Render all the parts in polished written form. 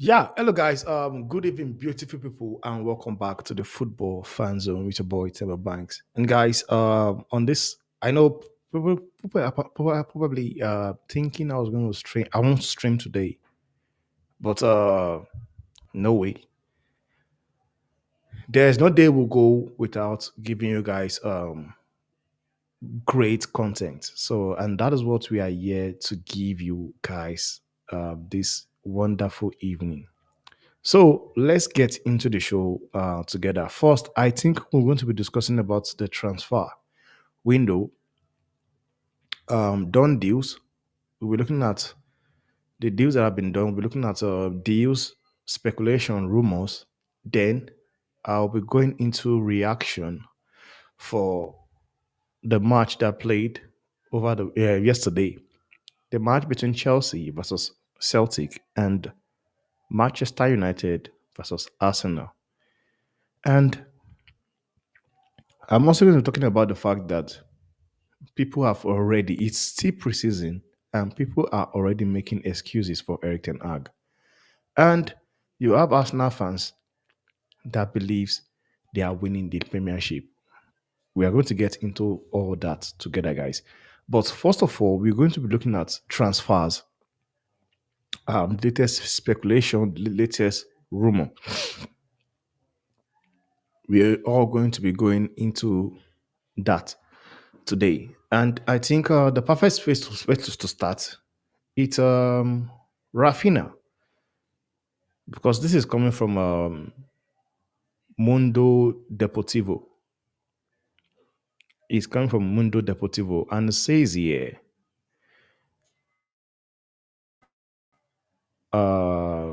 Yeah, hello guys. Good evening, beautiful people, and welcome back to the football fan zone with your boy Trevor Banks. And guys, on this, I know people are probably thinking I was going to stream. I won't stream today, but no way. There's no day will go without giving you guys great content. So, and that is what we are here to give you guys this wonderful evening. So let's get into the show together. First, I think we're going to be discussing about the transfer window, done deals. We're looking at the deals that have been done. We're looking at deals, speculation, rumors. Then I'll be going into reaction for the match that played over the yesterday. The match between Chelsea versus Celtic and Manchester United versus Arsenal. And I'm also going to be talking about the fact that people have already, it's still preseason, and people are already making excuses for Eric Ten Hag. And you have Arsenal fans that believes they are winning the Premiership. We are going to get into all that together, guys. But first of all, we're going to be looking at transfers, latest speculation, latest rumor. We're all going to be going into that today. And I think the perfect place to start it's Rafina because this is coming from Mundo Deportivo. It's coming from Mundo Deportivo and it says here, uh,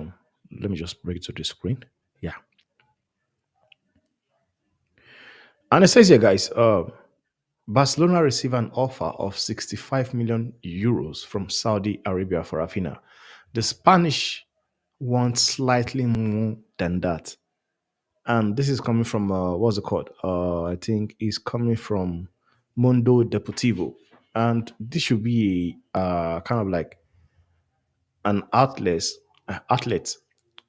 let me just bring it to the screen. Yeah, and it says here, guys, Barcelona received an offer of 65 million euros from Saudi Arabia for Rafina. The Spanish want slightly more than that. And this is coming from what's it called? I think it's coming from Mundo Deportivo, and this should be kind of like an outlet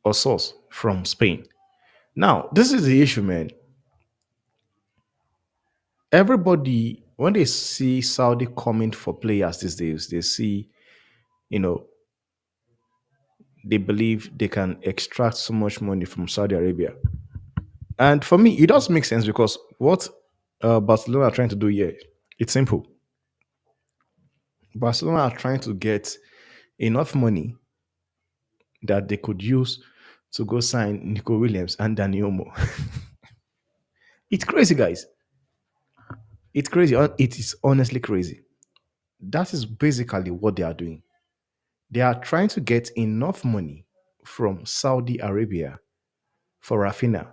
or source from Spain. Now, this is the issue, man. Everybody, when they see Saudi coming for players these days, they see, you know, they believe they can extract so much money from Saudi Arabia. And for me, it does make sense because what Barcelona are trying to do here, it's simple. Barcelona are trying to get enough money that they could use to go sign Nico Williams and Dani Olmo. It's crazy, guys. It's crazy. It is honestly crazy. That is basically what they are doing. They are trying to get enough money from Saudi Arabia for Rafinha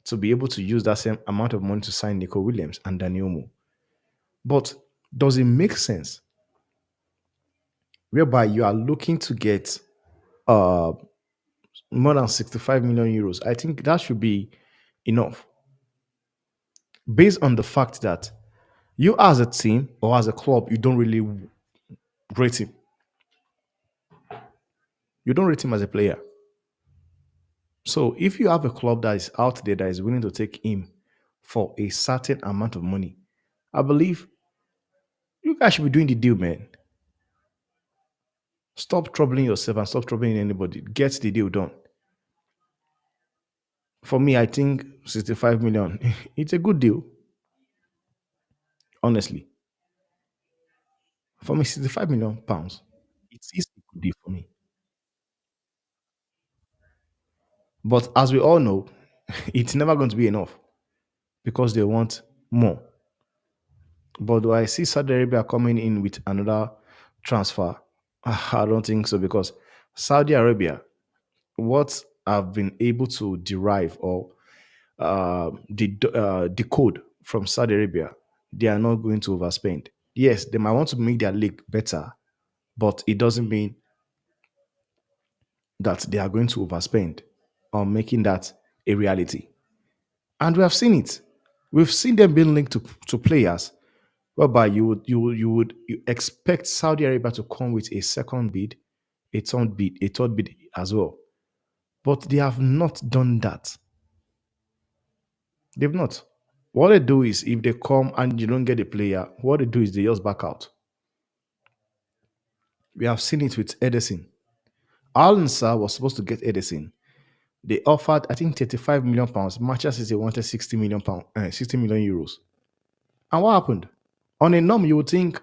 to be able to use that same amount of money to sign Nico Williams and Dani Olmo. But does it make sense whereby you are looking to get uh, more than 65 million euros? I think that should be enough based on the fact that you as a team or as a club, you don't really rate him. You don't rate him as a player. So if you have a club that is out there that is willing to take him for a certain amount of money, I believe you guys should be doing the deal, man. Stop troubling yourself and stop troubling anybody. Get the deal done. For me, I think 65 million, it's a good deal, honestly. For me, 65 million pounds, it's a good deal for me. But as we all know, it's never going to be enough because they want more. But do I see Saudi Arabia coming in with another transfer? I don't think so because Saudi Arabia, what I've been able to derive or decode from Saudi Arabia, they are not going to overspend. Yes, they might want to make their league better, but it doesn't mean that they are going to overspend on making that a reality. And we have seen it. We've seen them being linked to players whereby you expect Saudi Arabia to come with a second bid, a third bid as well. But they have not done that. They've not. What they do is if they come and you don't get a player, what they do is they just back out. We have seen it with Edison. Al Nassr was supposed to get Edison. They offered, I think, 35 million pounds. Manchester City wanted 60 million pounds, 60 million euros. And what happened? On a norm, you would think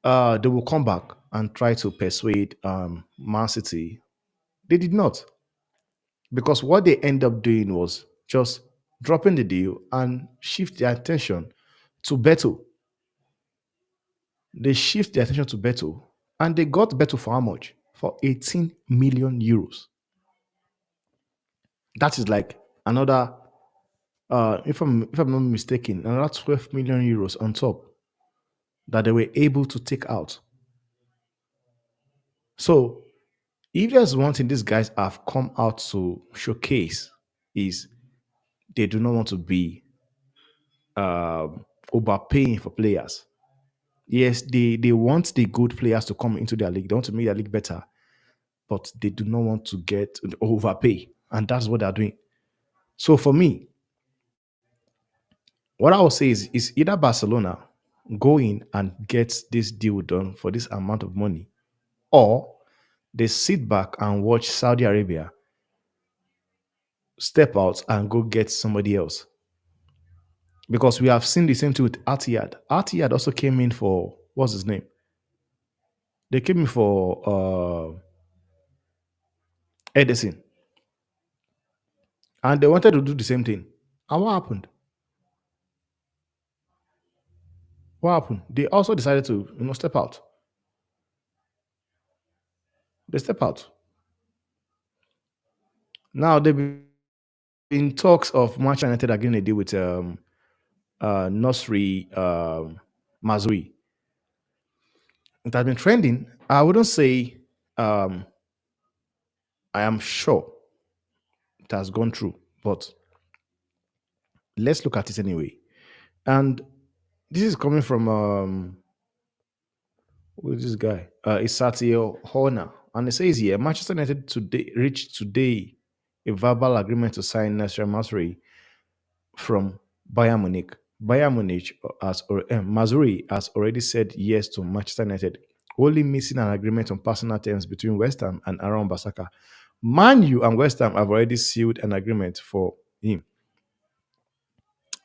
they will come back and try to persuade Man City. They did not, because what they end up doing was just dropping the deal and shift their attention to Beto. They shift their attention to Beto, and they got Beto for how much? For 18 million euros. That is like another, if I'm not mistaken, another 12 million euros on top that they were able to take out. So if there's one thing these guys have come out to showcase is they do not want to be overpaying for players. Yes, they want the good players to come into their league. They want to make their league better, but they do not want to get overpay, and that's what they're doing. So for me, what I would say is either Barcelona go in and get this deal done for this amount of money, or they sit back and watch Saudi Arabia step out and go get somebody else. Because we have seen the same thing with Atiyad. Atiyad also came in for what's his name? They came in for Edison, and they wanted to do the same thing. And what happened? What happened? They also decided to step out. They step out. Now they've been in talks of Manchester United agreeing a deal with Nasri Mazui. It has been trending. I wouldn't say um, I am sure it has gone through, but let's look at it anyway. And this is coming from who is this guy? Isatio Horner. And it says here Manchester United today reached today a verbal agreement to sign Nasser Masri from Bayern Munich. Bayern Munich Mazuri has already said yes to Manchester United, only missing an agreement on personal terms between West Ham and Aaron Basaka. Man U and West Ham have already sealed an agreement for him.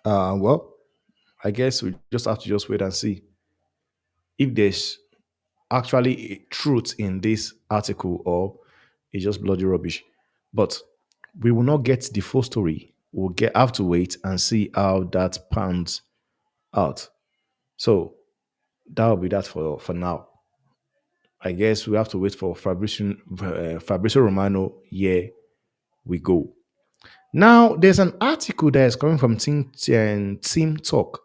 Well, I guess we just have to just wait and see if there's actually a truth in this article or it's just bloody rubbish. But we will not get the full story. We'll have to wait and see how that pans out. So that will be that for now. I guess we have to wait for Fabrizio Romano. Here we go. Now there's an article that is coming from Team Talk,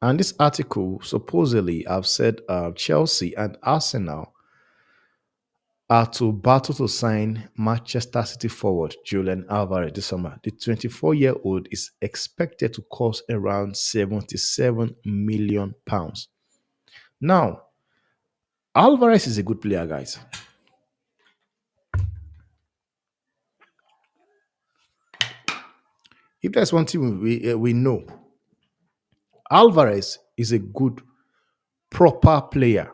and this article supposedly have said Chelsea and Arsenal are to battle to sign Manchester City forward Julian Alvarez this summer. The 24-year-old is expected to cost around 77 million pounds. Now, Alvarez is a good player, guys. If there's one thing we know, Alvarez is a good, proper player.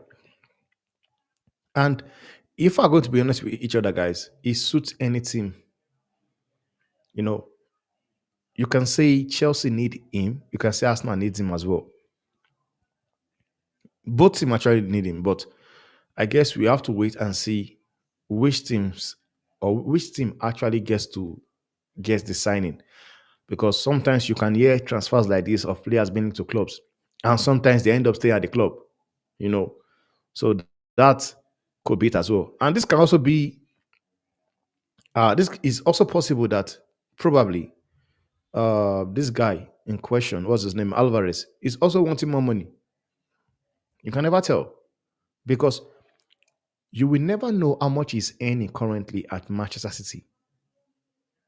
And if we're going to be honest with each other, guys, he suits any team. You know, you can say Chelsea need him. You can say Arsenal needs him as well. Both teams actually need him, but I guess we have to wait and see which teams or which team actually gets the signing. Because sometimes you can hear transfers like this of players being to clubs, and sometimes they end up staying at the club. You know, so that could be it as well. And this can also be this is also possible that probably this guy in question, what's his name, Alvarez, is also wanting more money. You can never tell because you will never know how much he's earning currently at Manchester City.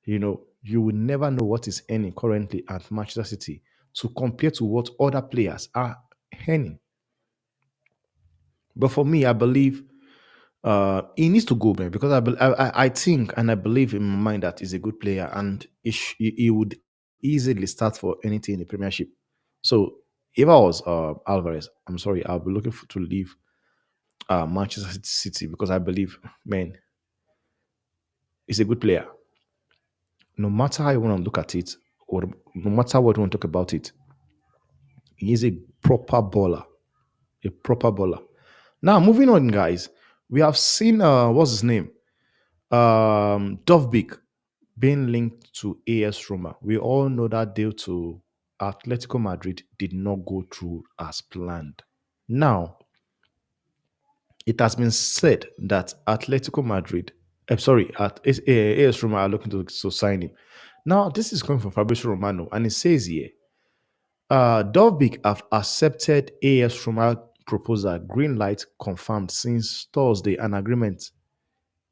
You will never know what is earning currently at Manchester City to compare to what other players are earning. But for me, I believe He needs to go, man, because I think and I believe in my mind that he's a good player and he would easily start for anything in the Premiership. So if I was Alvarez, I'm sorry, I'll be looking to leave Manchester City because I believe, man, he's a good player. No matter how you want to look at it, or no matter what you want to talk about it, he is a proper baller. A proper baller. Now, moving on, guys, we have seen what's his name? Dovbik being linked to AS Roma. We all know that deal to Atletico Madrid did not go through as planned. Now, it has been said that Atletico Madrid, sorry, AS Roma are looking to sign him. Now, this is coming from Fabrizio Romano, and it says here, Dovbik have accepted AS Roma proposal, green light confirmed since Thursday, an agreement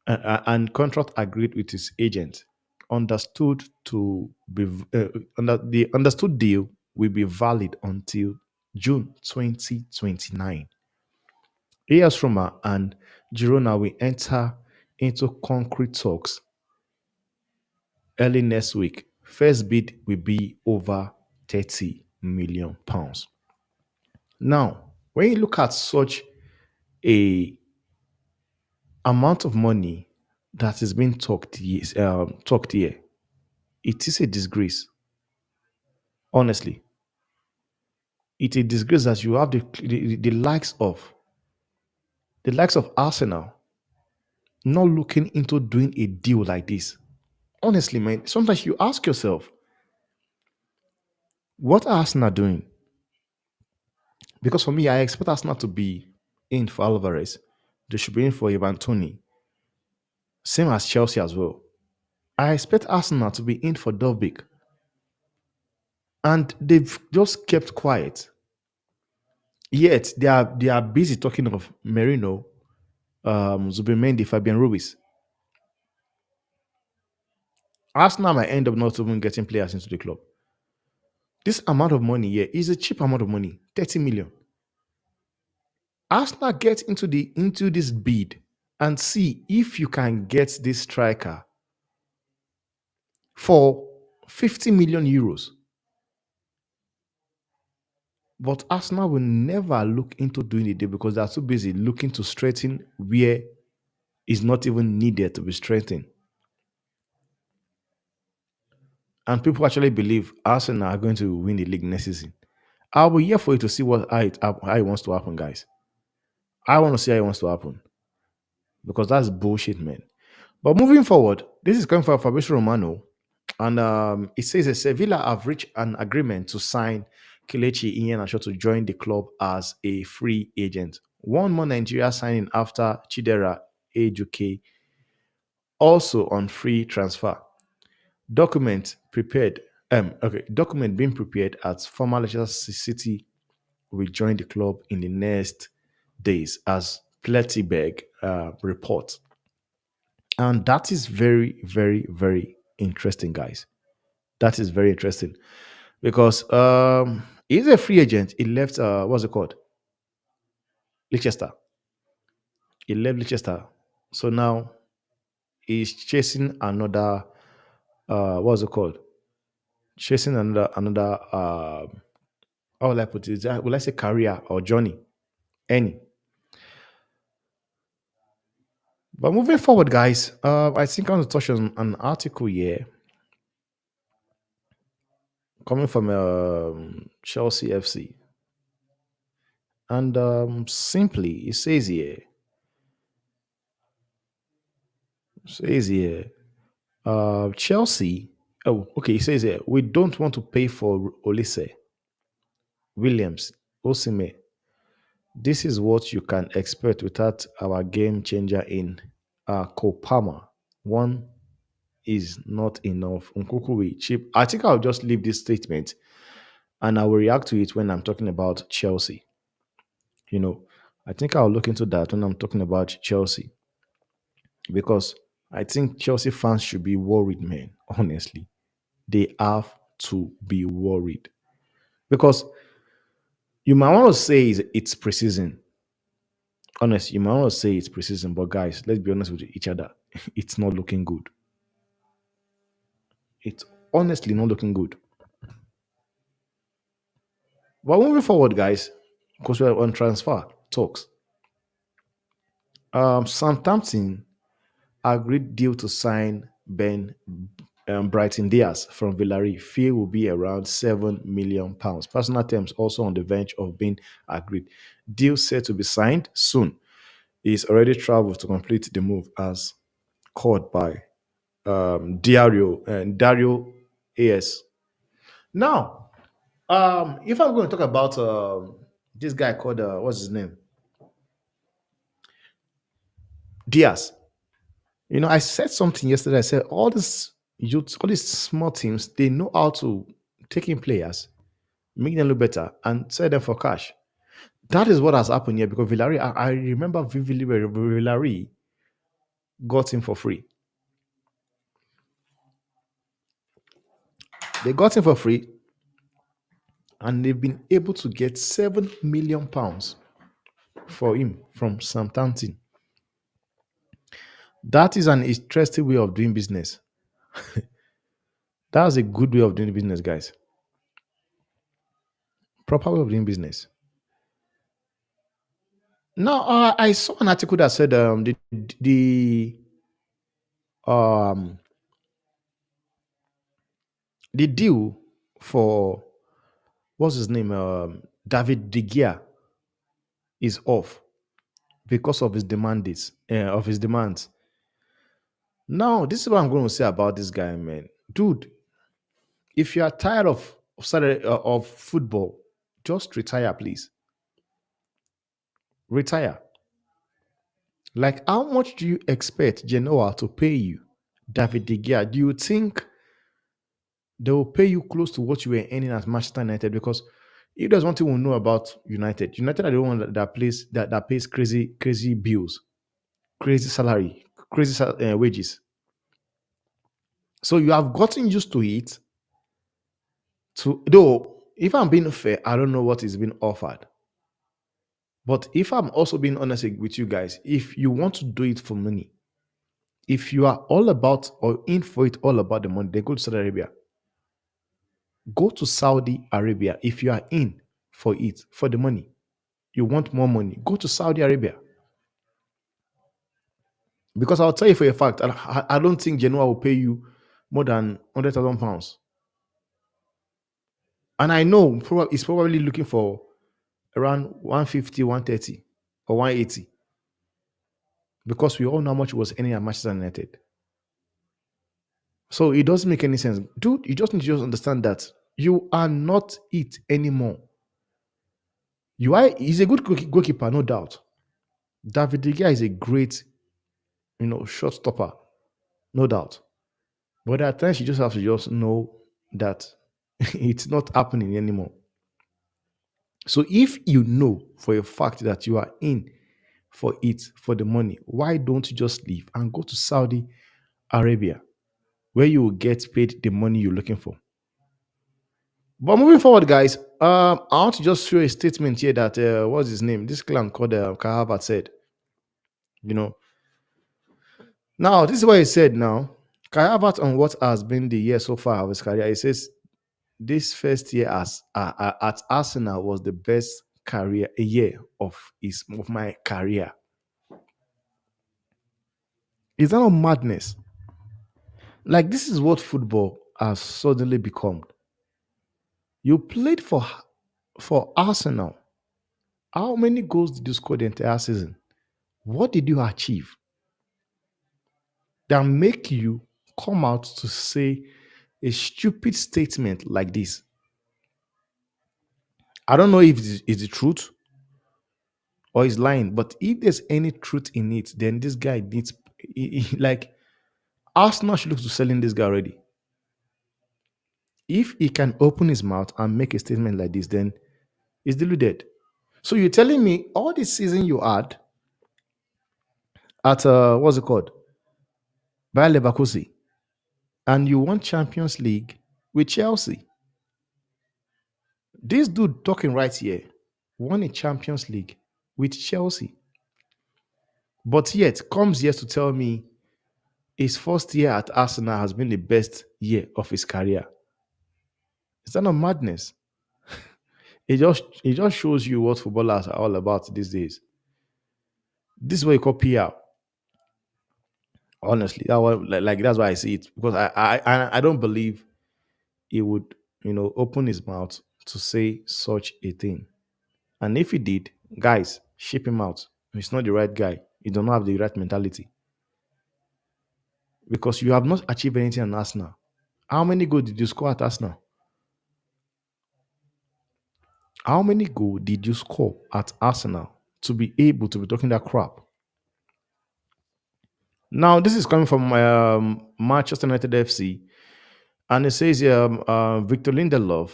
and contract agreed with his agent. Understood to be under the understood deal will be valid until June 2029. AS Roma and Girona will enter into concrete talks early next week. First bid will be over 30 million pounds. Now, when you look at such a amount of money that is being talked here, it is a disgrace. Honestly, it's a disgrace that you have the likes of Arsenal not looking into doing a deal like this. Honestly, man, sometimes you ask yourself, what are Arsenal doing? Because for me, I expect Arsenal to be in for Alvarez. They should be in for Ivan Tony. Same as Chelsea as well. I expect Arsenal to be in for Dovbik. And they've just kept quiet. Yet they are busy talking of Merino, Zubimendi, Fabian Ruiz. Arsenal might end up not even getting players into the club. This amount of money here is a cheap amount of money, 30 million. Arsenal get into this bid and see if you can get this striker for 50 million euros. But Arsenal will never look into doing it because they're too busy looking to strengthen where is not even needed to be strengthened. And people actually believe Arsenal are going to win the league next season. I'll be here for you to see how it wants to happen, guys. I want to see how it wants to happen because that's bullshit, man. But moving forward, this is coming from Fabrizio Romano, and it says that Sevilla have reached an agreement to sign Kelechi Iheanacho to join the club as a free agent. One more Nigeria signing after Chidera Ejuke, also on free transfer. Document being prepared at former Leicester City will join the club in the next days, as Plettenberg reports. And that is very, very, very interesting, guys. That is very interesting because he's a free agent. He left, what's it called? Leicester. He left Leicester. So now he's chasing another, what's it called? Chasing another, how will I put it? Will I say career or journey? Any. But moving forward, guys, I think I want to touch on an article here coming from Chelsea FC. And simply, it says here, Chelsea. Oh, okay. It says here, we don't want to pay for Olise, Williams, Osime. This is what you can expect without our game changer in Kopama. One is not enough. Nkuku cheap. I think I'll just leave this statement and I will react to it when I'm talking about Chelsea. You know, I think I'll look into that when I'm talking about Chelsea because I think Chelsea fans should be worried, man. Honestly, they have to be worried because you might want to say it's precision. Honestly, you might not say it's precision, but guys, let's be honest with each other. It's not looking good. It's honestly not looking good. But moving forward, guys, because we're on transfer talks. Southampton agreed deal to sign Ben Brighton Diaz from Villarreal. Fee will be around £7 million. Personal terms also on the verge of being agreed. Deal set to be signed soon. He's already traveled to complete the move as called by Dario AS. Now, if I'm going to talk about this guy called what's his name, Diaz. I said something yesterday. I said all this youth, all these small teams, they know how to take in players, make them look better, and sell them for cash. That is what has happened here because Villarreal. I remember vividly where Villarreal got him for free. They got him for free, and they've been able to get £7 million for him from Southampton. That is an interesting way of doing business. That's a good way of doing business, guys. Proper way of doing business. Now, I saw an article that said um the deal for what's his name David De Gea is off because of his demands. Now, this is what I'm going to say about this guy, man. Dude, if you are tired of football, just retire, please. Retire. Like, how much do you expect Genoa to pay you, David De Gea? Do you think they will pay you close to what you were earning at Manchester United? Because if there's one thing we know about United are the one that pays crazy bills, crazy salary, wages. So you have gotten used to it. Though, if I'm being fair, I don't know what is being offered. But if I'm also being honest with you guys, if you want to do it for money, if you are all about or in for it all about the money, then go to Saudi Arabia. Go to Saudi Arabia if you are in for it, for the money. You want more money, go to Saudi Arabia. Because I'll tell you for a fact, I don't think Genoa will pay you more than £100,000. And I know it's probably looking for around 150, 130, or 180. Because we all know how much it was earning at Manchester United. So it doesn't make any sense. Dude, you just need to just understand that you are not it anymore. He's a good goalkeeper, no doubt. David De Gea is a great, shot stopper, no doubt. But at times you just have to just know that it's not happening anymore. So if you know for a fact that you are in for it, for the money, why don't you just leave and go to Saudi Arabia, where you will get paid the money you're looking for? But moving forward, guys, I want to just show a statement here that what's his name? This clown called Kahavat said. You know, now this is what he said. Now, Kahavat on what has been the year so far of his career, he says this first year at Arsenal was the best career a year of my career. Is that not madness? Like this is what football has suddenly become. You played for Arsenal. How many goals did you score the entire season? What did you achieve that make you come out to say a stupid statement like this? I don't know if it's the truth or he's lying, but if there's any truth in it, then this guy needs like Arsenal should look to selling this guy already. If he can open his mouth and make a statement like this, then he's deluded. So you're telling me all this season you had at what's it called? Bayer Leverkusen, and you won Champions League with Chelsea. This dude talking right here won a Champions League with Chelsea. But yet comes here to tell me his first year at Arsenal has been the best year of his career. Is that not madness? It just shows you what footballers are all about these days. This is what you call PR. Honestly, like that's why I see it, because I don't believe he would open his mouth to say such a thing. And if he did, guys, ship him out. He's not the right guy. He does not have the right mentality, because you have not achieved anything in Arsenal. How many goals did you score at Arsenal? How many goals did you score at Arsenal to be able to be talking that crap? Now, this is coming from Manchester United FC, and it says Victor Lindelof.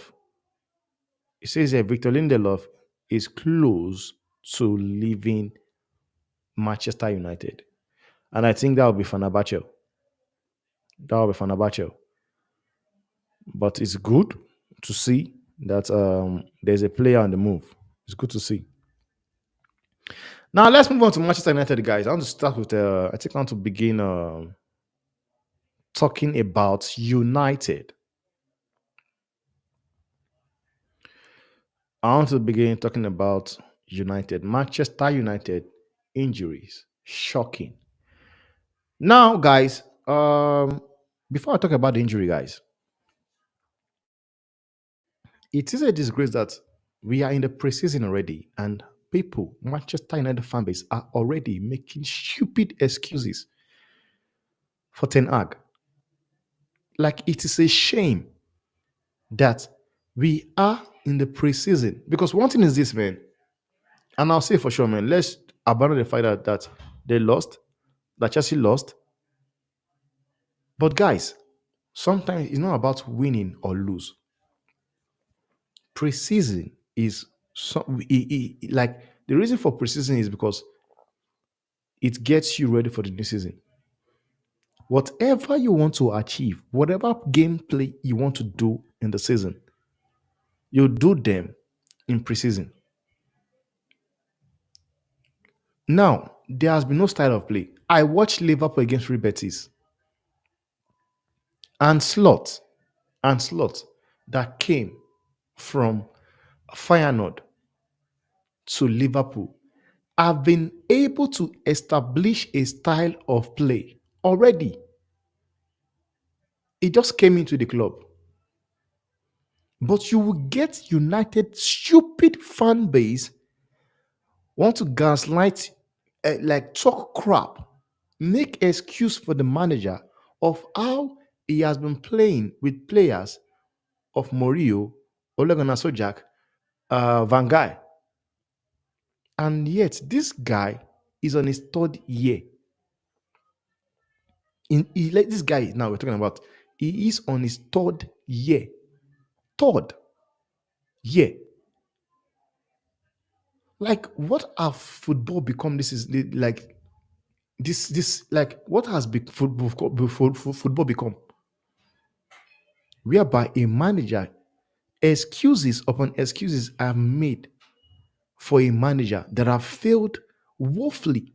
It says Victor Lindelof is close to leaving Manchester United, and I think that will be Fenerbahce. That will be Fenerbahce. But it's good to see that there's a player on the move. It's good to see. Now let's move on to Manchester United, guys. I want to start with. I think I want to begin talking about United. I want to begin talking about United. Manchester United injuries, shocking. Now, guys, before I talk about the injury, guys, it is a disgrace that we are in the preseason already, and people, Manchester United fan base, are already making stupid excuses for Ten Hag. Like, it is a shame that we are in the preseason. Because one thing is this, man, and I'll say for sure, man, let's abandon the fact that they lost, that Chelsea lost. But guys, sometimes it's not about winning or lose. Preseason is like, the reason for preseason is because it gets you ready for the new season. Whatever you want to achieve, whatever gameplay you want to do in the season, you do them in preseason. Now, there has been no style of play. I watched Liverpool against Real Betis and slot that came from Feyenoord to Liverpool have been able to establish a style of play already. It just came into the club. But you will get United stupid fan base want to gaslight, like talk crap, make excuse for the manager of how he has been playing with players of Morio, Ole Gunnar Solskjaer, Van Gaal, and yet this guy is on his third year. Like this guy now we're talking about, he is on his third year. Third year. Like, what have football become? This is like this like, what has football become? Whereby a manager, excuses upon excuses are made for a manager that have failed woefully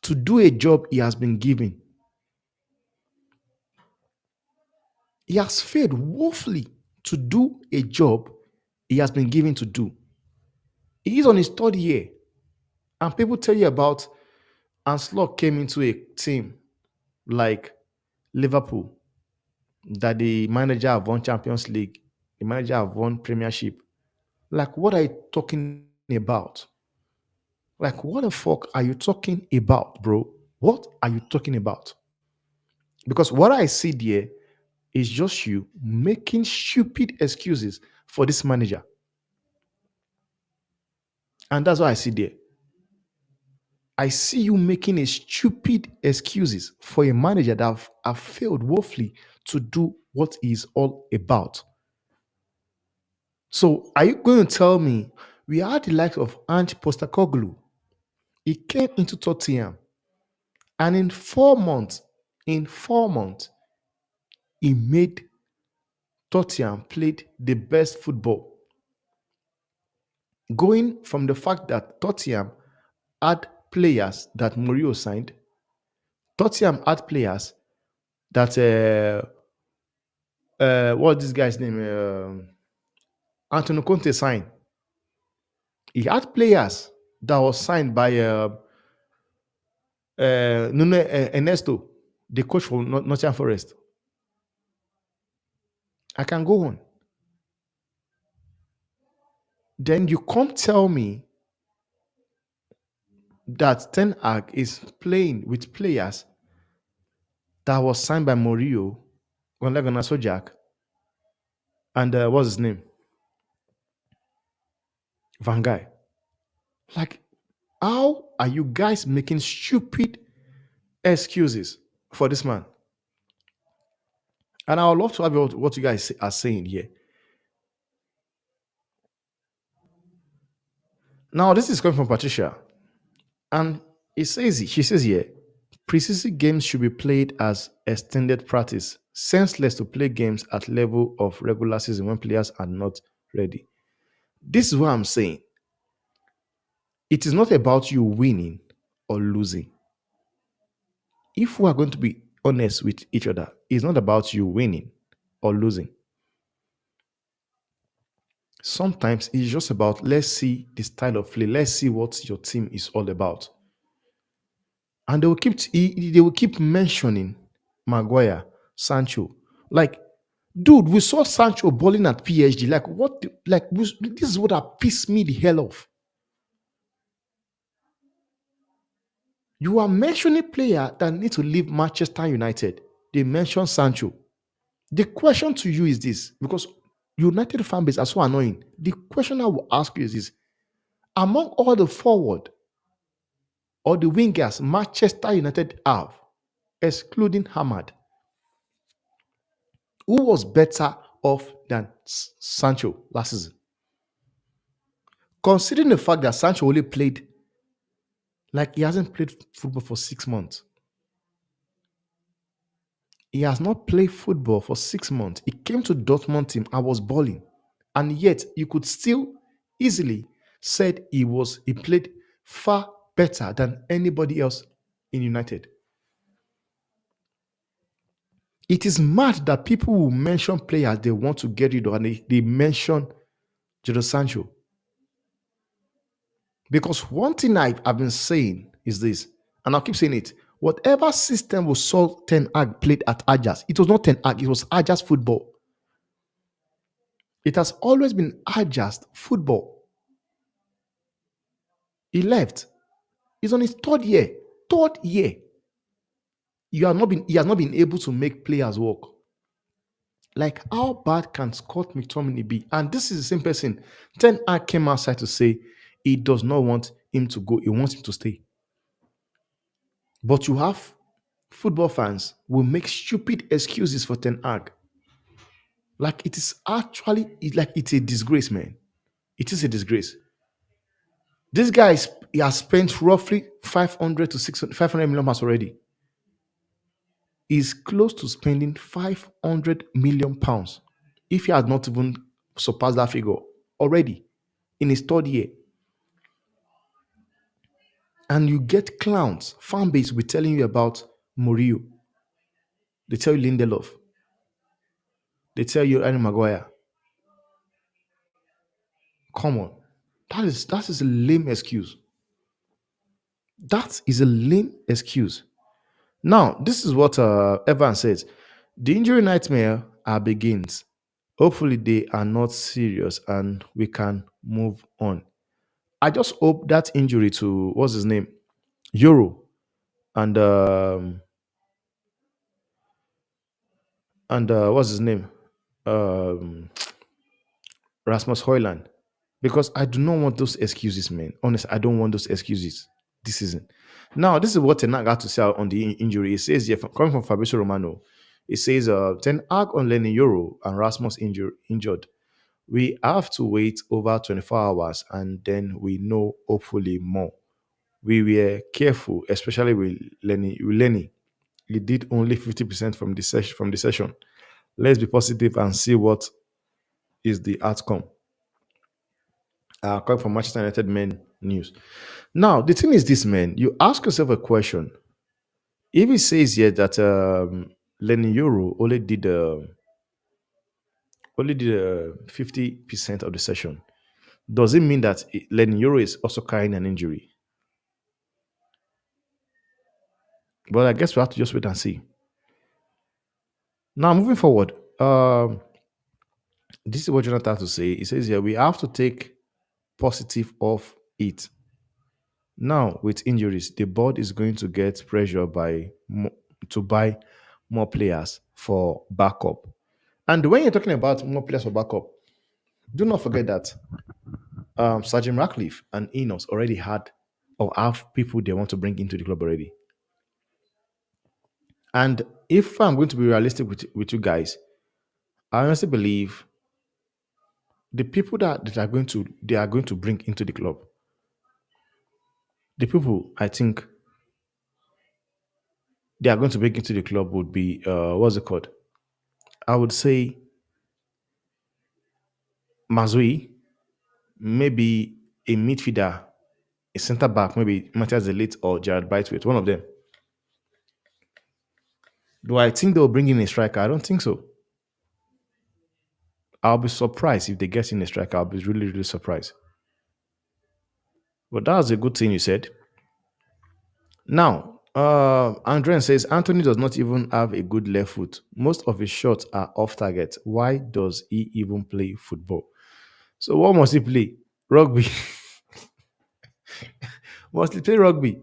to do a job he has been given. He has failed woefully to do a job he has been given to do. He is on his third year, and people tell you about Anslot came into a team like Liverpool, that the manager have won Champions League, the manager have won Premiership. Like, what are you talking about? Like, what the fuck are you talking about, bro? What are you talking about? Because what I see there is just you making stupid excuses for this manager. And that's what I see there. I see you making a stupid excuses for a manager that have failed woefully to do what he's all about. So are you going to tell me we had the likes of Ange Postecoglou? He came into Tottenham, and in 4 months, he made Tottenham played the best football. Going from the fact that Tottenham had players that Mourinho signed. Tottenham had players that what's this guy's name? Antonio Conte signed. He had players that was signed by Nuno Ernesto, the coach for Nottingham Forest. I can go on. Then you come tell me that Ten Hag is playing with players that was signed by Mourinho, Gunnar Sojak, and what's his name? Van Gaal. Like, how are you guys making stupid excuses for this man? And I would love to have what you guys are saying here. Now, this is coming from Patricia. And she says here, preseason games should be played as extended practice. Senseless to play games at level of regular season when players are not ready. This is what I'm saying. It is not about you winning or losing. If we are going to be honest with each other, it's not about you winning or losing. Sometimes it's just about let's see the style of play, let's see what your team is all about. And they will keep mentioning Maguire, Sancho. Like, dude, we saw Sancho balling at PSG. Like, this is what that pissed me the hell off. You are mentioning player that need to leave Manchester United. They mention Sancho. The question to you is this, because United fan base are so annoying. The question I will ask you is this: among all the forward or the wingers Manchester United have, excluding Hamad, who was better off than Sancho last season? Considering the fact that Sancho only played, like he hasn't played football for 6 months. He has not played football for 6 months. He came to Dortmund team and was balling. And yet you could still easily said he played far better than anybody else in United. It is mad that people will mention players they want to get rid of and they mention Jadon Sancho. Because one thing I've been saying is this, and I'll keep saying it. Whatever system was saw Ten Hag played at Ajax, it was not Ten Hag, it was Ajax football. It has always been Ajax football. He left. He's on his third year. Third year. He has not been able to make players work. Like, how bad can Scott McTominay be? And this is the same person. Ten Hag came outside to say he does not want him to go. He wants him to stay. But you have football fans will make stupid excuses for Ten Hag. Like, it is actually it's a disgrace, man. It is a disgrace. This guy he has spent roughly 500 to 600, 500 million pounds already. He's close to spending 500 million pounds if he has not even surpassed that figure already in his third year. And you get clowns, fan base will telling you about Murillo. They tell you Lindelof. They tell you Harry Maguire. Come on. That is a lame excuse. That is a lame excuse. Now, this is what Evan says. The injury nightmare begins. Hopefully, they are not serious and we can move on. I just hope that injury to what's his name, Euro, and what's his name, um, Rasmus Hoyland, because I do not want those excuses, man. Honestly, I don't want those excuses this season. Now, this is what Ten Hag had to say on the injury. It says here, coming from Fabrizio Romano, it says Ten Hag on Lenny Euro and Rasmus injured. We have to wait over 24 hours and then we know hopefully more. We were careful, especially with Lenny. He did only 50% from the session. Let's be positive and see what is the outcome. Coming from Manchester United men news. Now, the thing is this, man. You ask yourself a question. If it says here that Lenny Euro only did 50% of the session, does it mean that Lenny Euro is also carrying an injury? But I guess we have to just wait and see. Now, moving forward, this is what Jonathan has to say. He says here we have to take positive off it. Now, with injuries, the board is going to get pressure to buy more players for backup. And when you're talking about more players for backup, do not forget that Sergeant Ratcliffe and Enos already had or have people they want to bring into the club already. And if I'm going to be realistic with you guys, I honestly believe the people that are going to bring into the club, the people I think they are going to bring into the club would be what's it called? I would say Mazui, maybe a midfielder, a centre back, maybe Matthias Elite or Jared Brightwaite, one of them. Do I think they'll bring in a striker? I don't think so. I'll be surprised if they get in a striker. I'll be really, really surprised. But that was a good thing you said. Now, Andren says Anthony does not even have a good left foot. Most of his shots are off target. Why does he even play football? So what must he play? Rugby. Must he play rugby?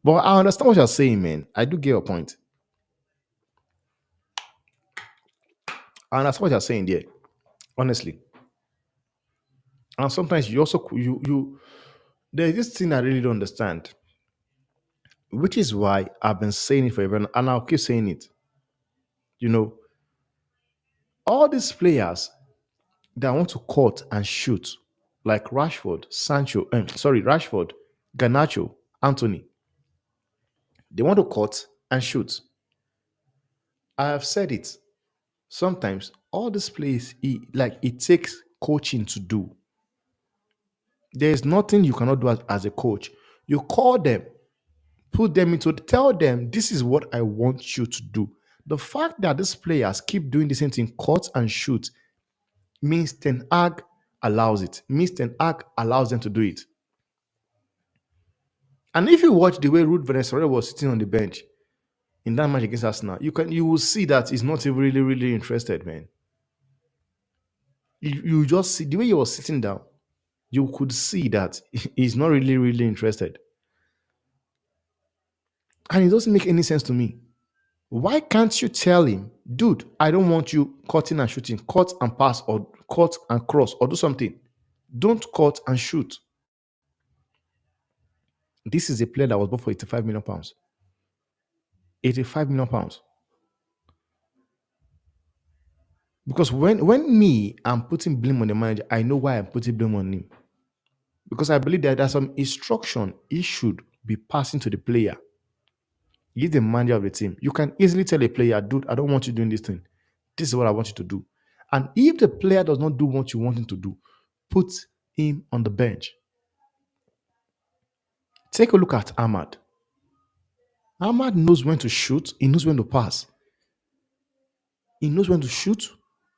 But I understand what you're saying, man. I do get your point. I understand what you're saying there, honestly. And sometimes you also there's this thing I really don't understand, which is why I've been saying it forever, and I'll keep saying it. You know, all these players that want to cut and shoot, like Rashford, Ganacho, Anthony, they want to cut and shoot. I have said it. Sometimes all these plays, it takes coaching to do. There is nothing you cannot do as a coach. You call them, put them into, tell them this is what I want you to do. The fact that these players keep doing the same thing, cut and shoot, means Ten Hag allows it. Means Ten Hag allows them to do it. And if you watch the way Ruud Venezuela was sitting on the bench in that match against Arsenal, you will see that he's not even really, really interested, man. You just see the way he was sitting down, you could see that he's not really, really interested. And it doesn't make any sense to me. Why can't you tell him, dude, I don't want you cutting and shooting, cut and pass or cut and cross or do something. Don't cut and shoot. This is a player that was bought for 85 million pounds. 85 million pounds. Because when I'm putting blame on the manager, I know why I'm putting blame on him. Because I believe that there's some instruction he should be passing to the player. He's the manager of the team. You can easily tell a player, dude, I don't want you doing this thing. This is what I want you to do. And if the player does not do what you want him to do, put him on the bench. Take a look at Ahmad. Ahmad knows when to shoot, he knows when to pass. He knows when to shoot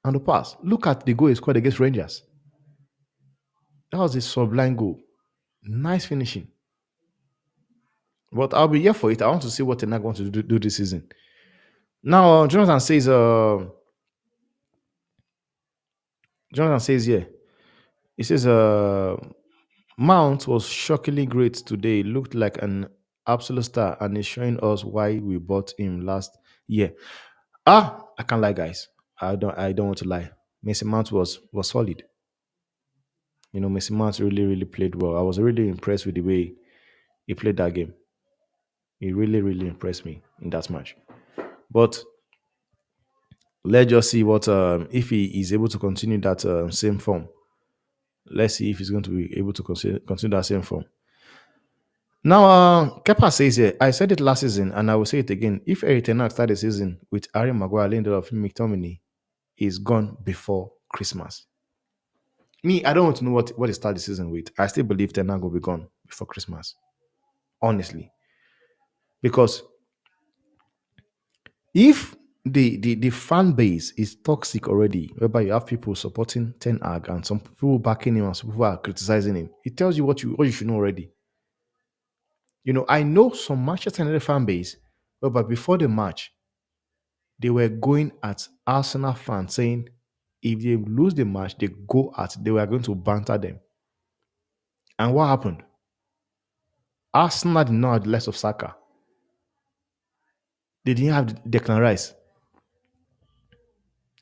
and to pass. Look at the goal he scored against Rangers. That was a sublime goal. Nice finishing. But I'll be here for it. I want to see what Tenag wants to do this season. Now, Jonathan says, yeah. He says, Mount was shockingly great today. Looked like an absolute star and is showing us why we bought him last year. I can't lie, guys. I don't want to lie. Mason Mount was solid. Mason Mount really, really played well. I was really impressed with the way he played that game. He really, really impressed me in that match. But let's just see what if he is able to continue that same form. Let's see if he's going to be able to continue that same form. Now, Kepa says here, I said it last season and I will say it again. If Eric Ten Hag started the season with Harry Maguire, Lindelof, McTominay, is gone before Christmas. Me, I don't want to know what they start the season with. I still believe Ten Hag will be gone before Christmas. Honestly. Because if the fan base is toxic already, whereby you have people supporting Ten Hag and some people backing him and some people are criticizing him, it tells you what you should know already. I know some Manchester United fan base, whereby before the match, they were going at Arsenal fans saying if they lose the match, they were going to banter them. And what happened? Arsenal did not have the less of Saka. They didn't have Declan Rice.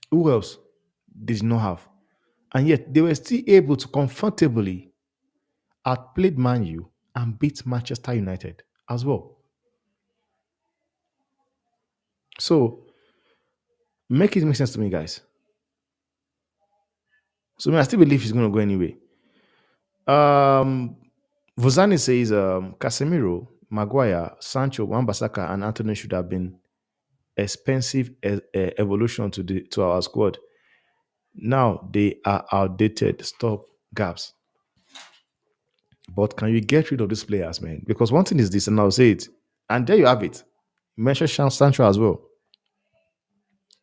Who else? They did not have. And yet they were still able to comfortably outplayed Man U and beat Manchester United as well. So make it make sense to me, guys. So I still believe he's going to go anyway. Um, Vozani says Casemiro, Maguire, Sancho, Wan-Bissaka, and Anthony should have been expensive evolution to our squad. Now they are outdated. Stop gaps. But can you get rid of these players, man? Because one thing is this, and I'll say it, and there you have it. Mention Sancho as well.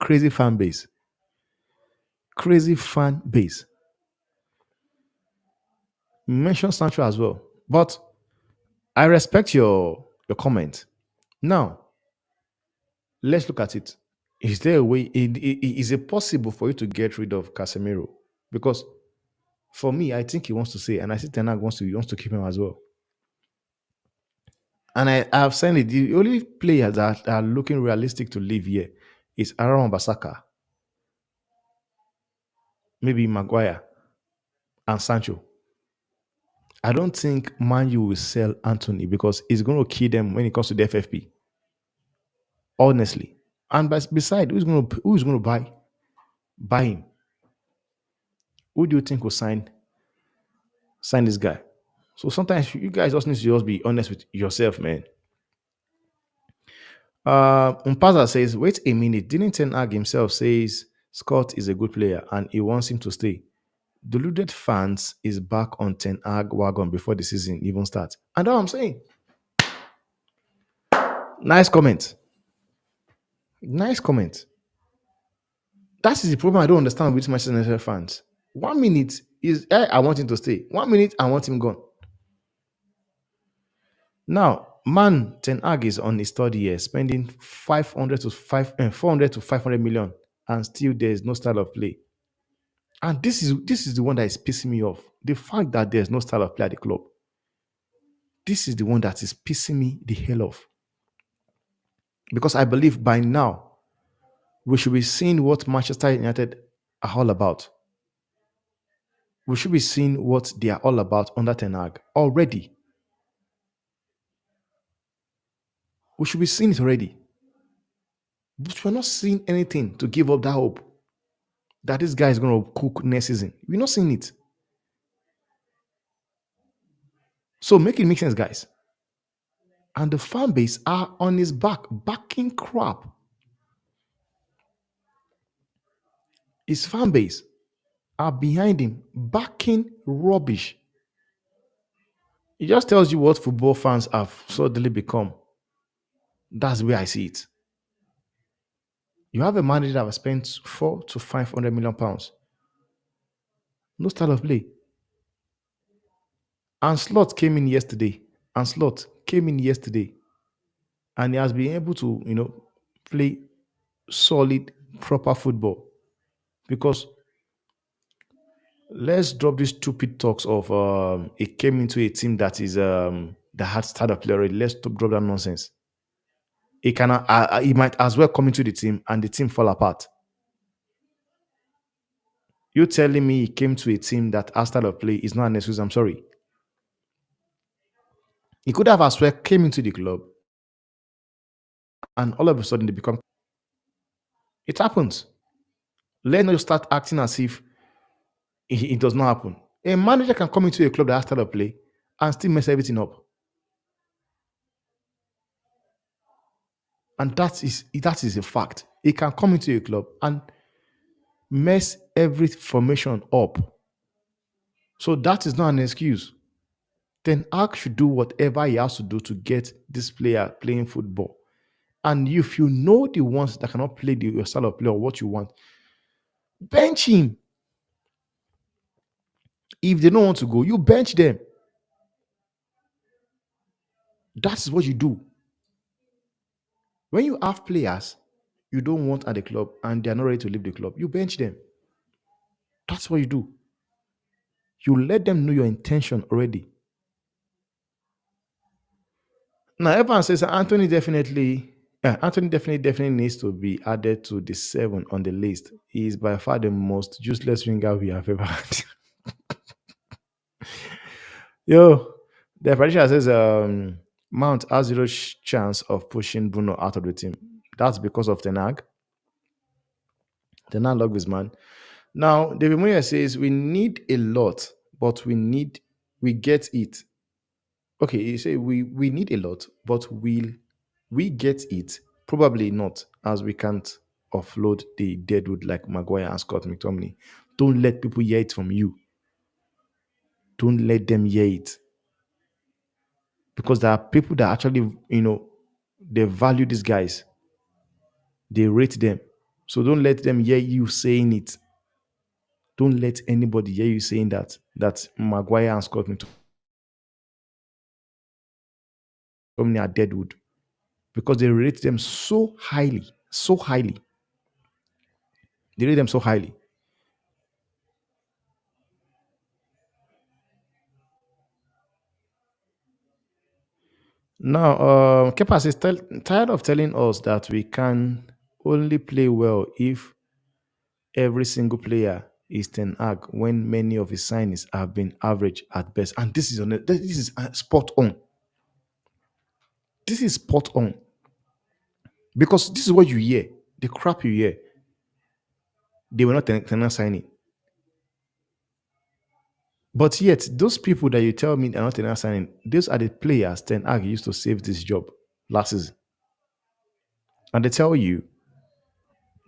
Crazy fan base. Crazy fan base. Mention Sancho as well. But I respect your comment. Now, let's look at it. Is there a way? Is it possible for you to get rid of Casemiro? Because for me, I think he wants to say, and I see Ten Hag wants to keep him as well. And I have said it. The only players that are looking realistic to leave here is Aaron Basaka, maybe Maguire, and Sancho. I don't think Man U will sell Anthony because it's going to kill them when it comes to the FFP. Honestly, and beside, who's going to buy him? Who do you think will sign this guy? So sometimes you guys just need to just be honest with yourself, man. Umpaza says, wait a minute. Didn't Ten Hag himself says Scott is a good player and he wants him to stay? Deluded fans is back on Ten Hag wagon before the season even starts. And that's what I'm saying. Nice comment. Nice comment. That is the problem I don't understand with Manchester United fans. 1 minute is I want him to stay. 1 minute I want him gone. Now, man, Ten Hag is on his third year, spending 400 to 500 million, and still there is no style of play. And this is the one that is pissing me off. The fact that there's no style of play at the club. This is the one that is pissing me the hell off. Because I believe by now we should be seeing what Manchester United are all about. We should be seeing what they are all about under Ten Hag already. We should be seeing it already. But we're not seeing anything to give up that hope that this guy is going to cook next season. We're not seeing it. So make it make sense, guys. And the fan base are on his back, backing crap. His fan base are behind him, backing rubbish. It just tells you what football fans have suddenly become. That's where I see it. You have a manager that has spent 4 to 500 million pounds. No style of play. And Slot came in yesterday. And he has been able to, play solid, proper football. Because let's drop these stupid talks of it came into a team that is that had started play already. Let's drop that nonsense. He might as well come into the team and the team fall apart. You telling me he came to a team that has style of play is not an excuse. I'm sorry. He could have as well came into the club and all of a sudden they become. It happens. Let's not start acting as if it does not happen. A manager can come into a club that has style of play and still mess everything up. And that is a fact. He can come into a club and mess every formation up. So that is not an excuse. Ten Hag should do whatever he has to do to get this player playing football. And if you know the ones that cannot play your style of play or what you want, bench him. If they don't want to go, you bench them. That's what you do. When you have players you don't want at the club and they're not ready to leave the club, you bench them. That's what you do. You let them know your intention already. Now, everyone says Anthony definitely needs to be added to the seven on the list. He is by far the most useless winger we have ever had. Yo, the prediction says Mount has zero chance of pushing Bruno out of the team. That's because of Tenag. Tenag love his man. Now, David Moyer says we need a lot, but we get it. Okay, you say we need a lot, but will we get it? Probably not, as we can't offload the deadwood like Maguire and Scott McTominay. Don't let people hear it from you. Don't let them hear it. Because there are people that actually, they value these guys. They rate them. So don't let them hear you saying it. Don't let anybody hear you saying that Maguire and Scott McTominay are deadwood. Because they rate them so highly. So highly. They rate them so highly. Now, Kepa is tired of telling us that we can only play well if every single player is Ten Hag when many of his signings have been average at best. And this is spot on. This is spot on because this is what you hear. The crap you hear, they were not Ten Hag signing. But yet, those people that you tell me are not Ten Hag signing, those are the players Ten Hag used to save this job last season. And they tell you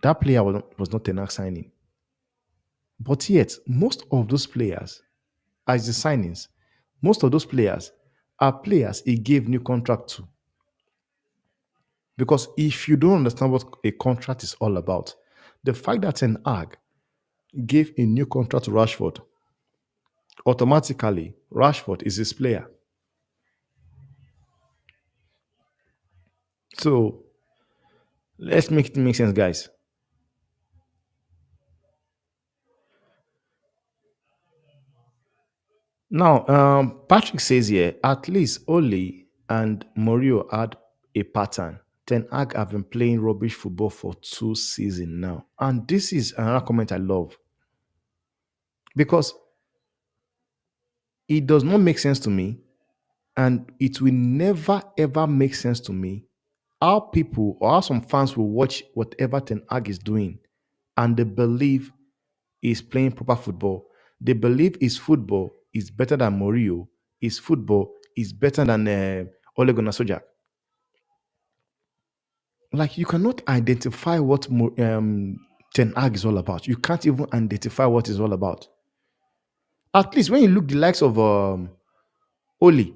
that player was not Ten Hag signing. But yet, most of those players, as the signings, most of those players are players he gave new contract to. Because if you don't understand what a contract is all about, the fact that an AG gave a new contract to Rashford, automatically Rashford is his player. So let's make it make sense, guys. Now, Patrick says here, at least Oli and Morio had a pattern. Ten Hag have been playing rubbish football for 2 seasons now. And this is another comment I love because it does not make sense to me and it will never ever make sense to me how people or how some fans will watch whatever Ten Hag is doing and they believe he's playing proper football. They believe his football is better than Mourinho. His football is better than Ole Gunnar Solskjaer. Like you cannot identify what Ten Hag is all about. You can't even identify what it's all about. At least when you look the likes of Oli,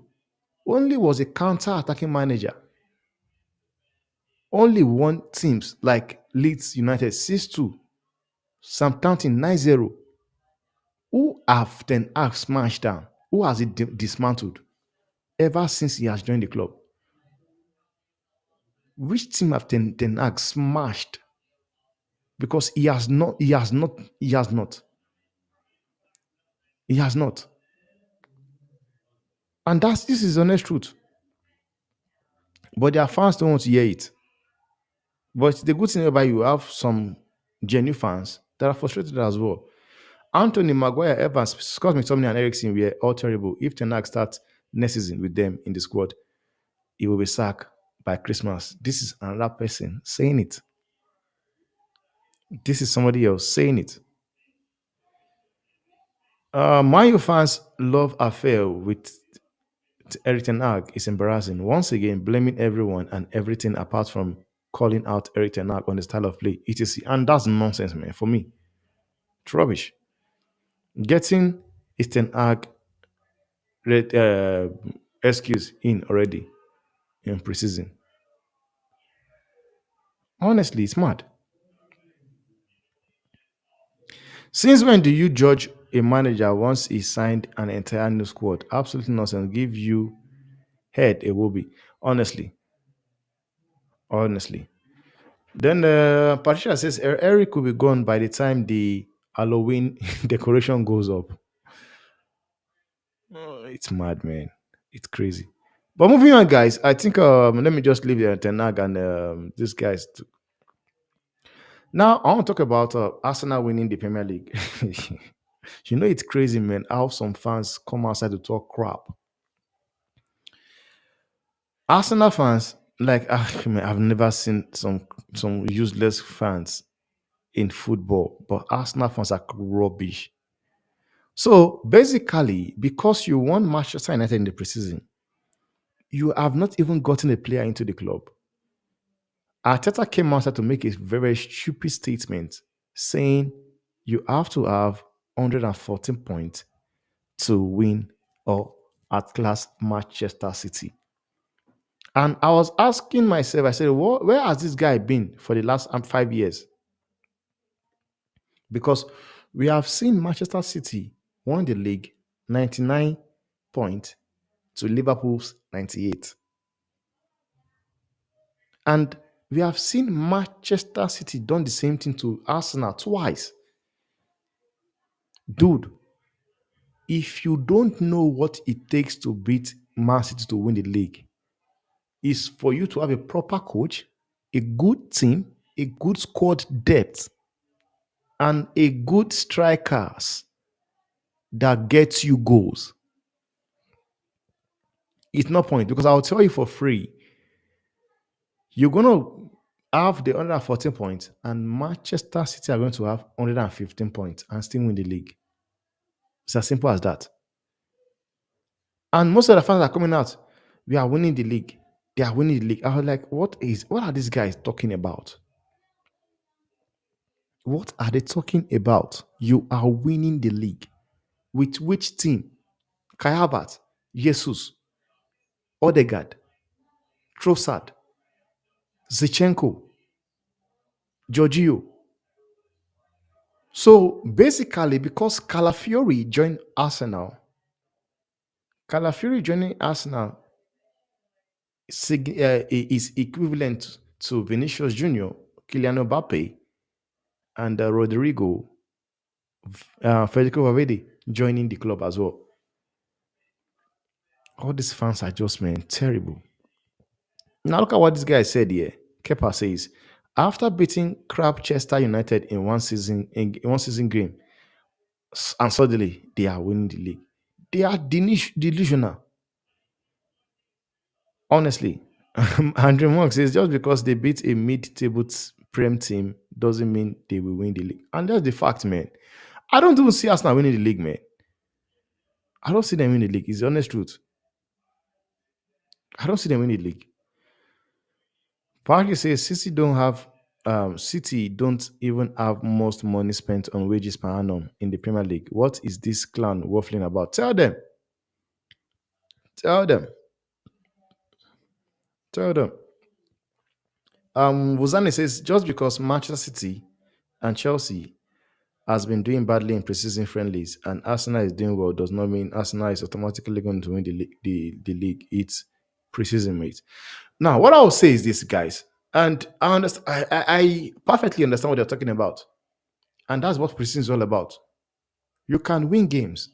Oli was a counter-attacking manager. Only won teams like Leeds United 6-2, Southampton 9-0. Who have Ten Hag smashed down? Who has it dismantled ever since he has joined the club? Which team have Ten Hag smashed? Because he has not. And this is honest truth. But their fans don't want to hear it. But the good thing about you have some genuine fans that are frustrated as well. Anthony, Maguire, Evans, Scott McTominay, and Ericsson were all terrible. If Ten Hag starts next season with them in the squad, he will be sacked by Christmas. This is another person saying it. This is somebody else saying it. Man U fans love affair with Eric Ten Hag is embarrassing. Once again, blaming everyone and everything apart from calling out Eric Ten Hag on the style of play, etc. And that's nonsense, man. For me, it's rubbish. Getting Is Ten Hag excuse in already in preseason? Honestly, it's mad. Since when do you judge a manager once he signed an entire new squad? Absolutely nonsense. Give you head a wobby. Honestly, honestly. Then Patricia says Eric will be gone by the time the Halloween decoration goes up. Oh, it's mad, man. It's crazy. But moving on, guys. I think let me just leave the Tenag and these guys. Now I want to talk about Arsenal winning the Premier League. You know it's crazy, man. How some fans come outside to talk crap. Arsenal fans, like man, I've never seen some useless fans in football, but Arsenal fans are rubbish. So basically, because you won Manchester United in the preseason, you have not even gotten a player into the club. Arteta came outside to make a very stupid statement saying you have to have 114 points to win or at class Manchester City. And I was asking myself, I said, where has this guy been for the last 5 years? Because we have seen Manchester City won the league 99 points to Liverpool's 98. And we have seen Manchester City done the same thing to Arsenal twice. Dude, if you don't know what it takes to beat Man City to win the league, is for you to have a proper coach, a good team, a good squad depth, and a good strikers that gets you goals. It's no point because I'll tell you for free, you're gonna have the 114 points, and Manchester City are going to have 115 points and still win the league. It's as simple as that. And most of the fans are coming out. We are winning the league. They are winning the league. I was like, what are these guys talking about? What are they talking about? You are winning the league. With which team? Kai Havertz, Jesus, Odegaard, Trossard, Zichenko, Giorgio. So basically, because Calafiori joined Arsenal, Calafiori joining Arsenal is equivalent to Vinicius Junior, Kylian Mbappe, and Rodrigo, Federico Valverde joining the club as well. All these fans are just, man, terrible. Now look at what this guy said here. Kepa says, after beating crap Chester United in one season game, and suddenly they are winning the league. They are delusional. Honestly, Andrew Monk says just because they beat a mid-table prem team doesn't mean they will win the league. And that's the fact, man. I don't even see Arsenal winning the league, man. I don't see them win the league. It's the honest truth. I don't see them win the league. Parky says City don't even have most money spent on wages per annum in the Premier League. What is this clown waffling about? Tell them. Tell them. Tell them. Wuzani says just because Manchester City and Chelsea has been doing badly in preseason friendlies and Arsenal is doing well does not mean Arsenal is automatically going to win the league. It's preseason, mate. Now, what I will say is this, guys, and I understand. I perfectly understand what they're talking about, and that's what preseason is all about. You can win games.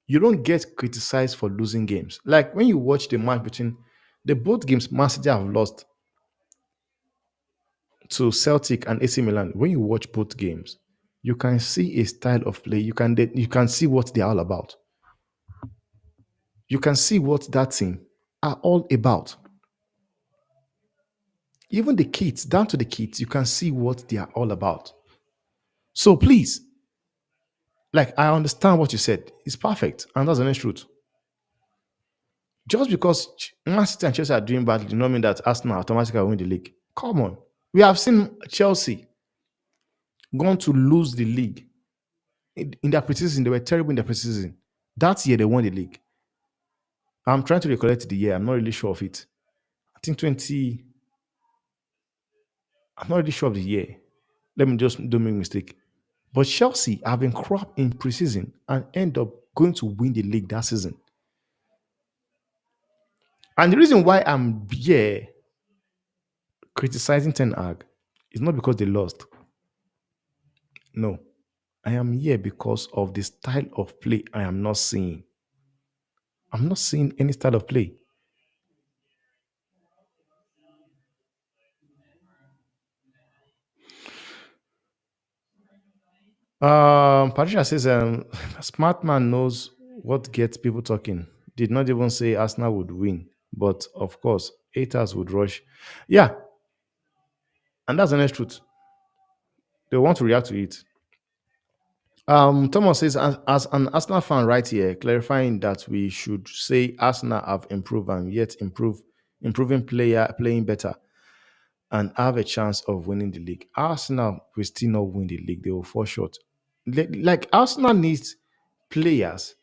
You don't get criticized for losing games. Like when you watch the match between the both games, Man City have lost to Celtic and AC Milan. When you watch both games, you can see a style of play. You can see what they're all about. You can see what that team are all about. Even the kids, down to the kids, you can see what they are all about. So please, like I understand what you said. It's perfect, and that's the honest truth. Just because Man City and Chelsea are doing badly, do not mean that Arsenal automatically will win the league. Come on. We have seen Chelsea going to lose the league In their preseason, they were terrible in their preseason. That year they won the league. I'm trying to recollect the year. I'm not really sure of it. I think 20. I'm not really sure of the year. Let me just don't make a mistake. But Chelsea have been crap in preseason and end up going to win the league that season. And the reason why I'm here criticizing Ten Hag is not because they lost. No. I am here because of the style of play I am not seeing. I'm not seeing any style of play. Patricia says, a smart man knows what gets people talking. Did not even say Arsenal would win, but of course, haters would rush. Yeah, and that's the honest truth. They want to react to it. Thomas says, as an Arsenal fan right here, clarifying that we should say Arsenal have improved and yet improving playing better and have a chance of winning the league. Arsenal will still not win the league. They will fall short. Like Arsenal needs players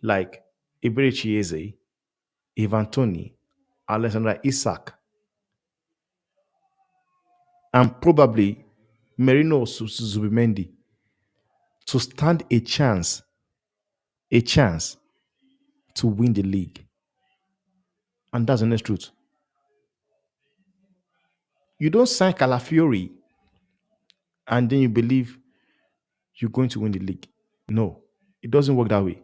like Iberi Chieze, Ivan Tony, Alexander Isak, and probably Merino Zubimendi to stand a chance to win the league. And that's the honest truth. You don't sign Calafiori and then you believe you're going to win the league. No, it doesn't work that way.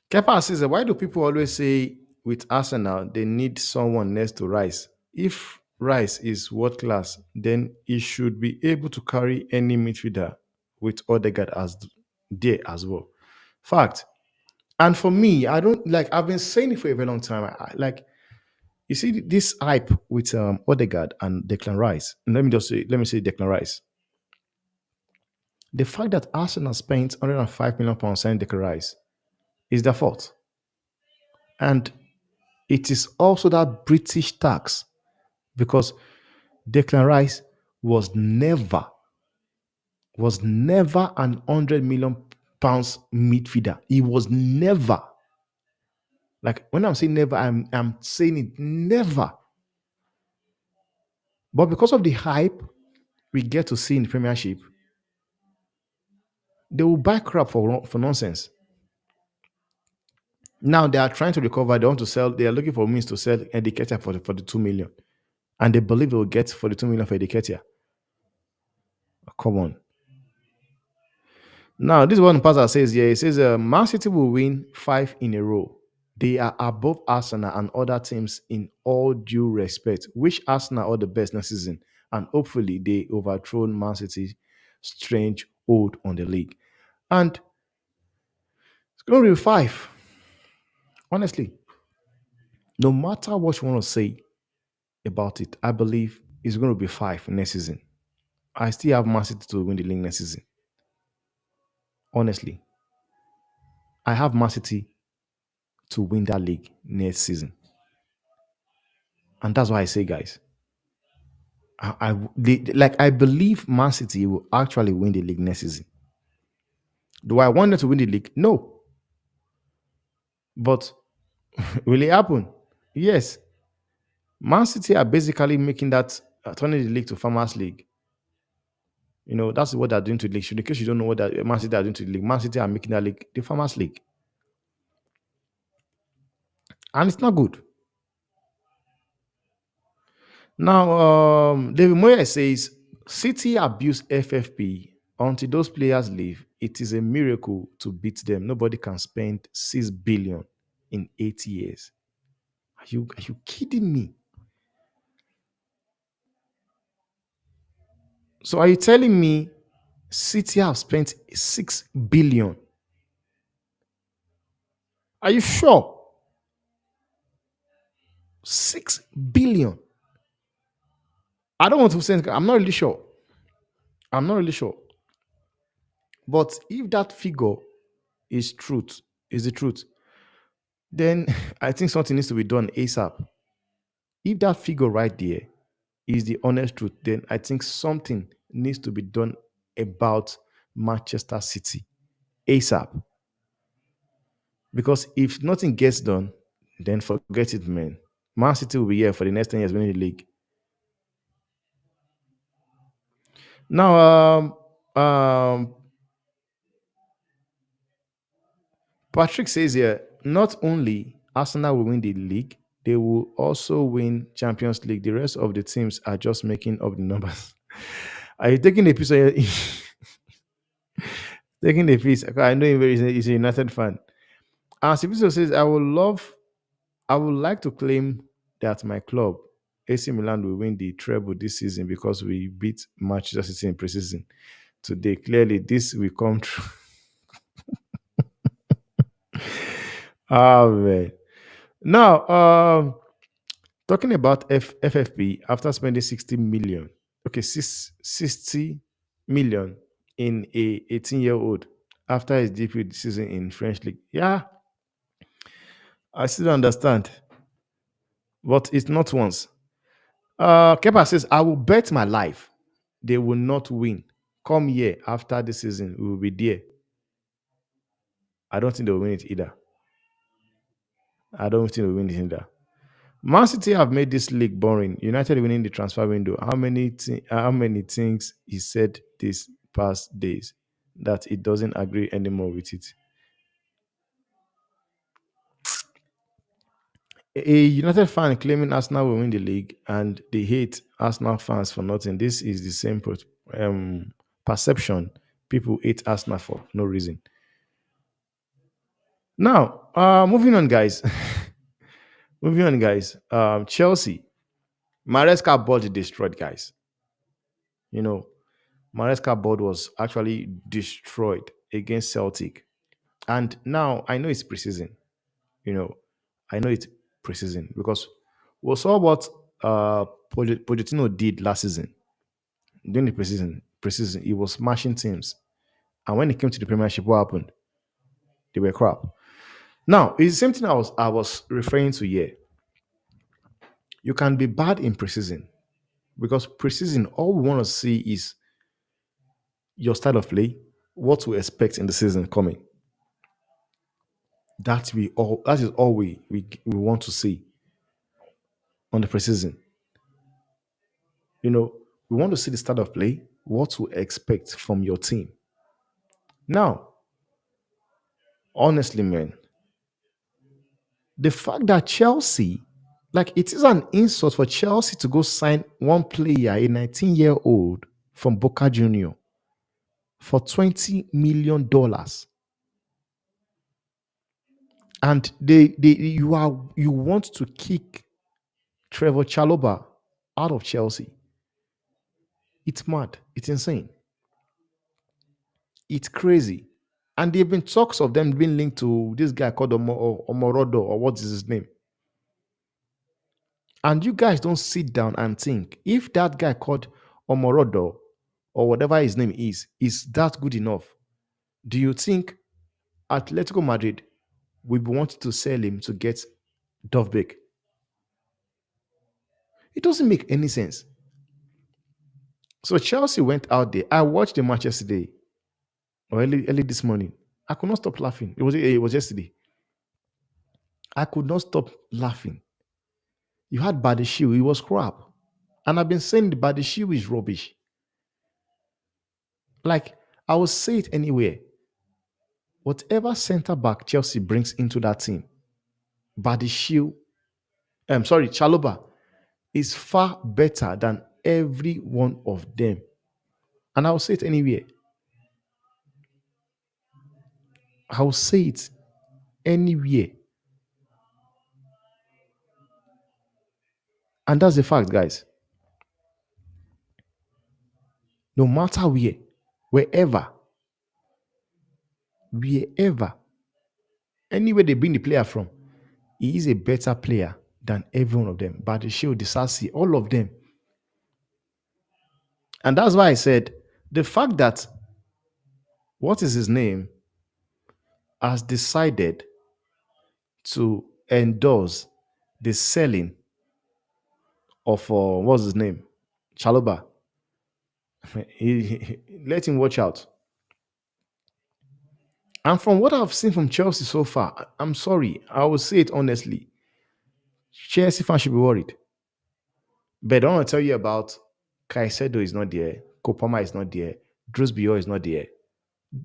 Kepa says, why do people always say with Arsenal they need someone next to Rice? If Rice is world class, then he should be able to carry any midfielder with Odegaard as there as well. Fact. And for me, I don't like. I've been saying it for a very long time. Like you see this hype with Odegaard and Declan Rice. And let me say Declan Rice. The fact that Arsenal spent 105 million pounds signing Declan Rice is their fault, and it is also that British tax because Declan Rice was never an 100 million pounds midfielder. He was never. Like when I'm saying never, I'm saying it never. But because of the hype we get to see in the Premiership, they will buy crap for nonsense. Now they are trying to recover. They want to sell. They are looking for means to sell Educator for the 2 million, and they believe they will get 42 million for Educator. Come on. Now this one pastor says, yeah, it says Man City will win 5 in a row. They are above Arsenal and other teams in all due respect. Wish Arsenal all the best next season, and hopefully they overthrow Man City's strange hold on the league. And it's going to be five. Honestly, no matter what you want to say about it, I believe it's going to be five next season. I still have Man City to win the league next season. Honestly, I have Man City to win that league next season, and that's why I say, guys, I believe Man City will actually win the league next season. Do I want them to win the league? No, but will it happen? Yes. Man City are basically making that turning the league to Farmers League. That's what they're doing to the league. In case you don't know what that Man City are doing to the league, Man City are making that league the Farmers League, and it's not good. Now, David Moyes says City abuse FFP until those players leave. It is a miracle to beat them. Nobody can spend 6 billion in 8 years. Are you kidding me? So are you telling me City have spent 6 billion? Are you sure? 6 billion. I don't want to say. I'm not really sure. I'm not really sure. But if that figure is the truth, then I think something needs to be done ASAP. If that figure right there is the honest truth, then I think something needs to be done about Manchester City ASAP. Because if nothing gets done, then forget it, man. Man City will be here for the next 10 years winning the league. Now, Patrick says here, not only Arsenal will win the league, they will also win Champions League. The rest of the teams are just making up the numbers. Are you taking a piece of taking a piece? I know he's a United fan. Sipiso says, I would like to claim that my club, AC Milan, will win the treble this season because we beat Manchester City in preseason today. Clearly, this will come true. Oh man. Now, talking about FFP, after spending 60 million, okay, 60 million in a 18-year-old after his debut this season in French league. Yeah, I still don't understand, but it's not once. Kepa says, I will bet my life they will not win. Come here after the season, we will be there. I don't think they'll win it either. I don't think they'll win it either. Man City have made this league boring. United winning the transfer window. How many things he said these past days that he doesn't agree anymore with it. A United fan claiming Arsenal will win the league and they hate Arsenal fans for nothing. This is the same perception people hate Arsenal for no reason. Now, moving on, guys. Moving on, guys. Chelsea. Maresca ball is destroyed, guys. You know, Maresca board was actually destroyed against Celtic. And now I know it's preseason. You know, I know it's preseason because we saw what Pochettino did last season during the preseason. Preseason, he was smashing teams, and when it came to the Premiership, what happened? They were crap. Now it's the same thing I was referring to here. You can be bad in preseason because preseason, all we want to see is your style of play, what to expect in the season coming. That is all we want to see on the preseason. You know, we want to see the start of play, what to expect from your team. Now, honestly, man, the fact that Chelsea, like it is an insult for Chelsea to go sign one player, a 19-year-old from Boca Junior for $20 million. And you want to kick Trevor Chaloba out of Chelsea. It's mad. It's insane. It's crazy. And there have been talks of them being linked to this guy called Omorodo, or what is his name? And you guys don't sit down and think if that guy called Omorodo or whatever his name is that good enough? Do you think Atletico Madrid will be wanting to sell him to get Dovbek? It doesn't make any sense. So Chelsea went out there. I watched the match yesterday or early this morning. I could not stop laughing. It was yesterday. I could not stop laughing. You had Badishiu, it was crap. And I've been saying the Badishiu is rubbish. Like, I will say it anywhere. Whatever centre back Chelsea brings into that team, Badishiu, Chaloba, is far better than every one of them. And I'll say it anywhere. I'll say it anywhere. And that's the fact, guys. No matter where, wherever, wherever, anywhere they bring the player from, he is a better player than every one of them. But the show, the Sassy, all of them. And that's why I said the fact that what is his name has decided to endorse the selling of what's his name? Chaloba. Let him watch out. And from what I've seen from Chelsea so far, I'm sorry, I will say it honestly. Chelsea fans should be worried. But I don't want to tell you about Caicedo is not there, Kopama is not there, Drusbio is not there.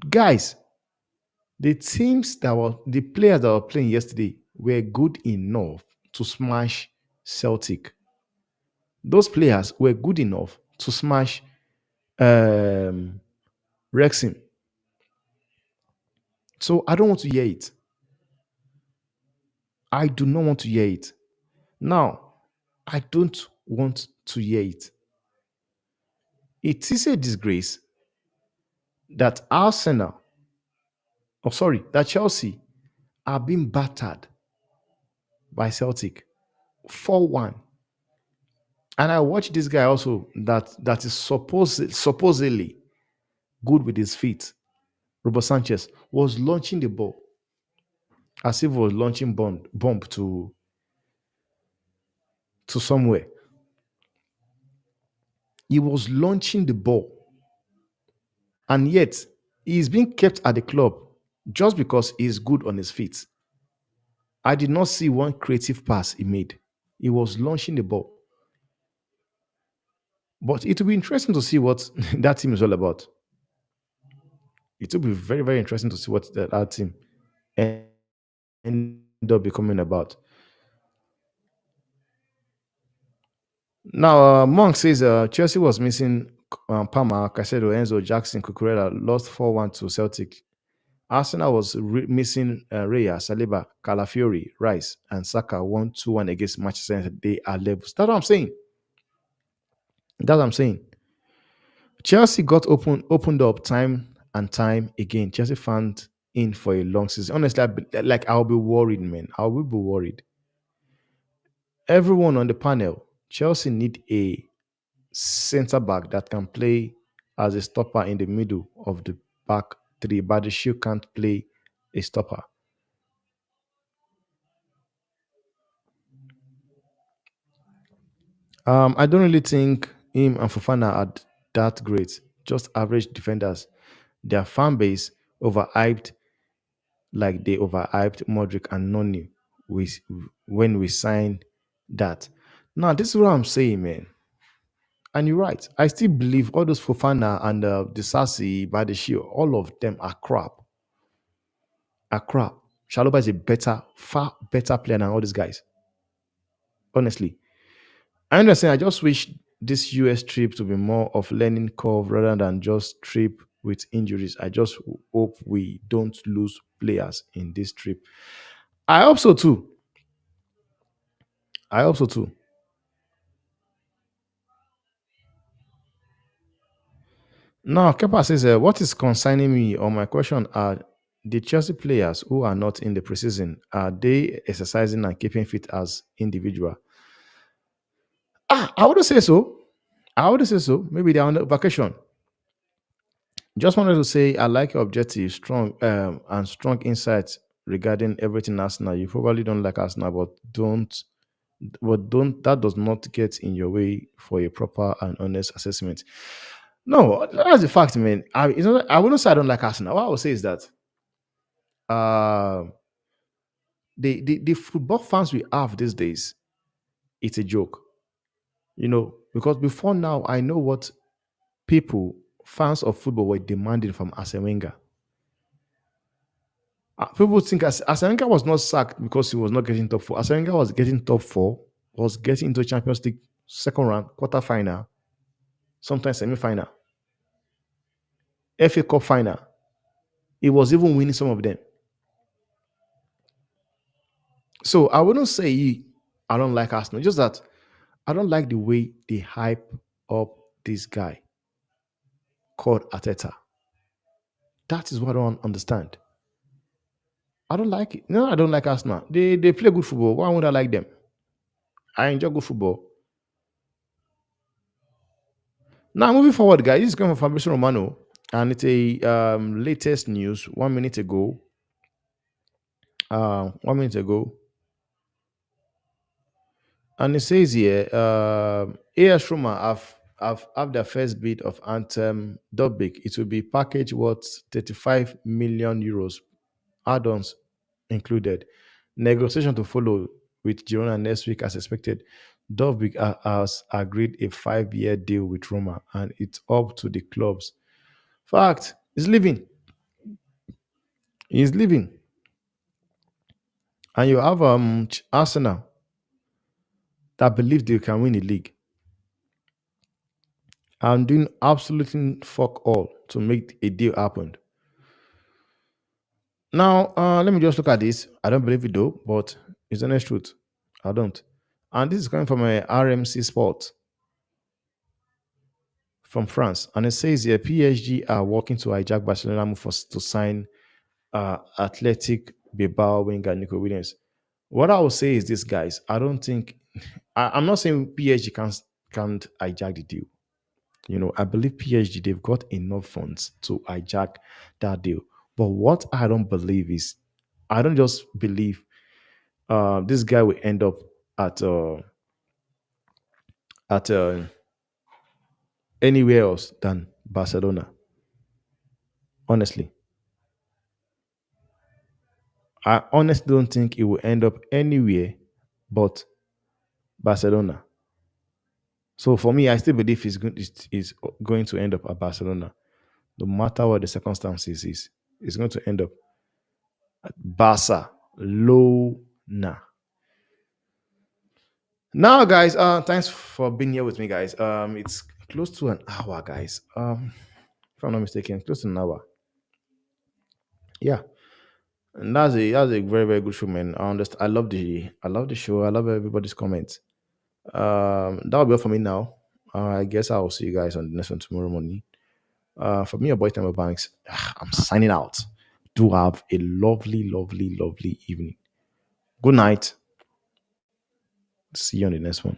Guys, the players that were playing yesterday were good enough to smash Celtic. Those players were good enough to smash um, Wrexham. So I don't want to hear it. I do not want to hear it. Now, I don't want to hear it. It is a disgrace that Arsenal, oh sorry, that Chelsea are being battered by Celtic 4-1. And I watched this guy also that is supposedly good with his feet. Robo Sanchez was launching the ball as if he was launching bomb to somewhere. He was launching the ball, and yet he's being kept at the club just because he's good on his feet. I did not see one creative pass he made. He was launching the ball. But it will be interesting to see what that team is all about. It will be very, very interesting to see what that team end up becoming about. Now, Monk says Chelsea was missing Palmer, Caicedo, Enzo, Jackson, Cucurella, lost 4-1 to Celtic. Arsenal was missing Raya, Saliba, Calafiori, Rice, and Saka won 2-1 against Manchester United. They are levels. That's what I'm saying. That's what I'm saying. Chelsea got opened up time and time again. Chelsea fans in for a long season. Honestly, I'll be worried, man. I will be worried. Everyone on the panel, Chelsea need a centre back that can play as a stopper in the middle of the back three, but the shoe can't play a stopper. I don't really think him and Fofana are that great. Just average defenders. Their fan base overhyped like they overhyped Modric and Noni with when we signed that. Now, this is what I'm saying, man. And you're right. I still believe all those Fofana and the Sassi, Badeshio, all of them are crap. Are crap. Shaloba is a far better player than all these guys. Honestly. I understand. I just wish this US trip to be more of learning curve rather than just trip with injuries. I just hope we don't lose players in this trip. I hope so too. I hope so too. Now, Kepa says, what is concerning me or my question are the Chelsea players who are not in the preseason, are they exercising and keeping fit as individual? I wouldn't say so. I wouldn't say so. Maybe they're on vacation. Just wanted to say I like your objective, strong and strong insights regarding everything Arsenal. You probably don't like Arsenal, but don't that does not get in your way for a proper and honest assessment. No, that's the fact, man. I wouldn't say I don't like Arsenal. What I would say is that uh, the football fans we have these days, it's a joke, because before now, I know what people, fans of football, were demanding from Arsene Wenger. People think Arsene Wenger was not sacked because he was not getting top four. Arsene Wenger was getting top four, was getting into Champions League second round, quarter final, sometimes semi final, FA Cup final. He was even winning some of them. So I wouldn't say I don't like Arsenal. Just that I don't like the way they hype up this guy called Ateta. That is what I don't understand. I don't like it. No, I don't like Arsenal. They play good football. Why would I like them? I enjoy good football. Now moving forward, guys, this is coming from Fabrizio Romano, and it's a latest news 1 minute ago. 1 minute ago, and it says here, AS Roma have have their first bid of Anthem Dubic. It will be package worth 35 million euros, add-ons included. Negotiation to follow with Girona next week as expected. Dovbyk has agreed a 5-year deal with Roma and it's up to the clubs. Fact, he's leaving. He's leaving. And you have Arsenal that believe they can win the league. I'm doing absolutely fuck all to make a deal happen. Now, let me just look at this. I don't believe it though, but it's the honest truth. I don't. And this is coming from a RMC Sport from France. And it says here PSG are working to hijack Barcelona move to sign Athletic Bilbao winger Nico Williams. What I will say is this, guys. I don't think I'm not saying PSG can't hijack the deal. You know, I believe PSG they've got enough funds to hijack that deal. But what I don't believe is, I don't just believe this guy will end up at at anywhere else than Barcelona. Honestly, I honestly don't think it will end up anywhere but Barcelona. So for me, I still believe is going to end up at Barcelona, no matter what the circumstances is. It's going to end up at Barcelona. Now, guys, thanks for being here with me, guys. It's close to an hour, guys. If I'm not mistaken, close to an hour. Yeah, and that's a very very good show, man. I understand. I love the show. I love everybody's comments. That'll be all for me now. I guess I'll see you guys on the next one tomorrow morning. For me, your boy Timber Banks. I'm signing out. Do have a lovely, lovely, lovely evening. Good night. See you on the next one.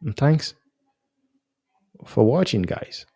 And thanks for watching, guys.